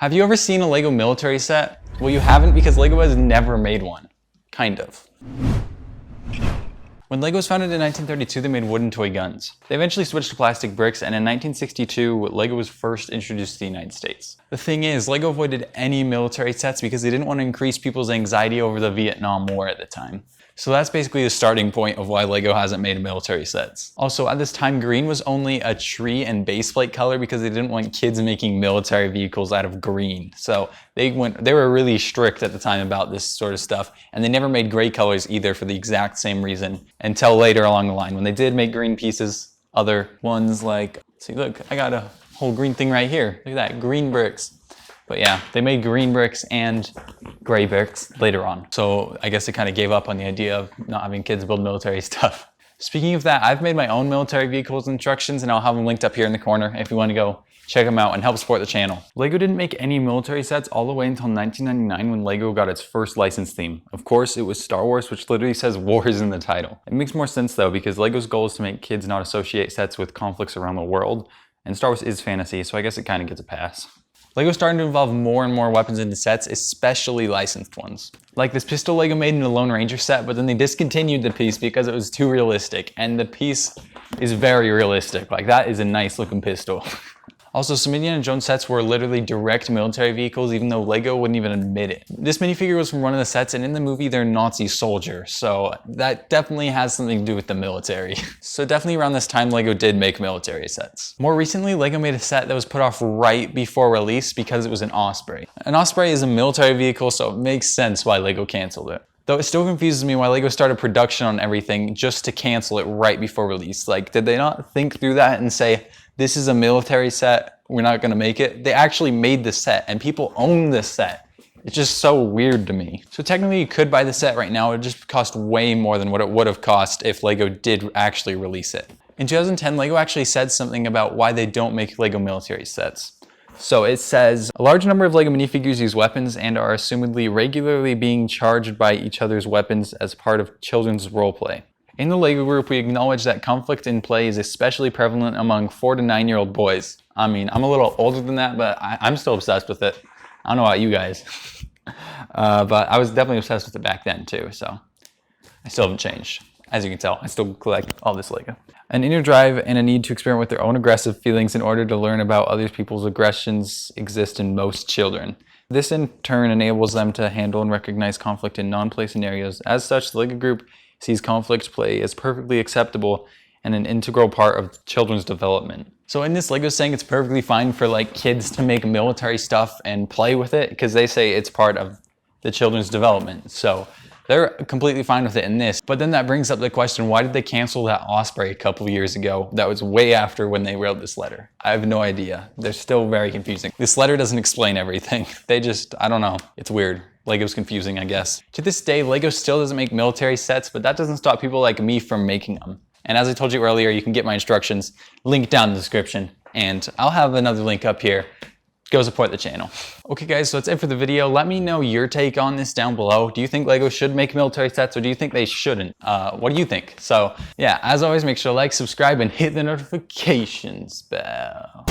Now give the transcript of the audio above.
Have you ever seen a Lego military set? Well, you haven't because Lego has never made one. Kind of. When Lego was founded in 1932, they made wooden toy guns. They eventually switched to plastic bricks, and in 1962, Lego was first introduced to the United States. The thing is, Lego avoided any military sets because they didn't want to increase people's anxiety over the Vietnam War at the time. So that's basically the starting point of why Lego hasn't made military sets. Also, at this time, green was only a tree and base plate color because they didn't want kids making military vehicles out of green. So they were really strict at the time about this sort of stuff, and they never made gray colors either for the exact same reason until later along the line when they did make green pieces. Other ones like, see, look, I got a whole green thing right here. Look at that, green bricks. But yeah, they made green bricks and gray bricks later on. So I guess they kind of gave up on the idea of not having kids build military stuff. Speaking of that, I've made my own military vehicles instructions, and I'll have them linked up here in the corner if you want to go check them out and help support the channel. Lego didn't make any military sets all the way until 1999 when Lego got its first licensed theme. Of course, it was Star Wars, which literally says wars in the title. It makes more sense though, because Lego's goal is to make kids not associate sets with conflicts around the world, and Star Wars is fantasy, so I guess it kind of gets a pass. Lego's starting to involve more and more weapons into sets, especially licensed ones. Like this pistol Lego made in the Lone Ranger set, but then they discontinued the piece because it was too realistic, and the piece is very realistic. Like, that is a nice looking pistol. Also, some Indiana Jones sets were literally direct military vehicles, even though Lego wouldn't even admit it. This minifigure was from one of the sets, and in the movie, they're Nazi soldiers, so that definitely has something to do with the military. So definitely around this time, Lego did make military sets. More recently, Lego made a set that was put off right before release because it was an Osprey. An Osprey is a military vehicle, so it makes sense why Lego canceled it. Though it still confuses me why Lego started production on everything just to cancel it right before release. Like, did they not think through that and say, this is a military set, we're not gonna make it? They actually made the set and people own this set. It's just so weird to me. So technically you could buy the set right now, it would just cost way more than what it would have cost if Lego did actually release it. In 2010, Lego actually said something about why they don't make Lego military sets. So it says, a large number of Lego minifigures use weapons and are assumedly regularly being charged by each other's weapons as part of children's roleplay. In the Lego group, we acknowledge that conflict in play is especially prevalent among 4 to 9-year-old boys. I mean, I'm a little older than that, but I'm still obsessed with it. I don't know about you guys. But I was definitely obsessed with it back then too, so I still haven't changed. As you can tell, I still collect all this Lego. An inner drive and a need to experiment with their own aggressive feelings in order to learn about other people's aggressions exist in most children. This in turn enables them to handle and recognize conflict in non-play scenarios. As such, the Lego group sees conflict play as perfectly acceptable and an integral part of children's development. So in this, Lego's saying it's perfectly fine for like kids to make military stuff and play with it because they say it's part of the children's development. So they're completely fine with it in this. But then that brings up the question, why did they cancel that Osprey a couple years ago? That was way after when they wrote this letter. I have no idea. They're still very confusing. This letter doesn't explain everything. They just, I don't know. It's weird. Lego's confusing, I guess. To this day, Lego still doesn't make military sets, but that doesn't stop people like me from making them. And as I told you earlier, you can get my instructions linked down in the description, and I'll have another link up here. Go support the channel. Okay guys, so that's it for the video. Let me know your take on this down below. Do you think Lego should make military sets, or do you think they shouldn't? What do you think? So yeah, as always, make sure to like, subscribe, and hit the notifications bell.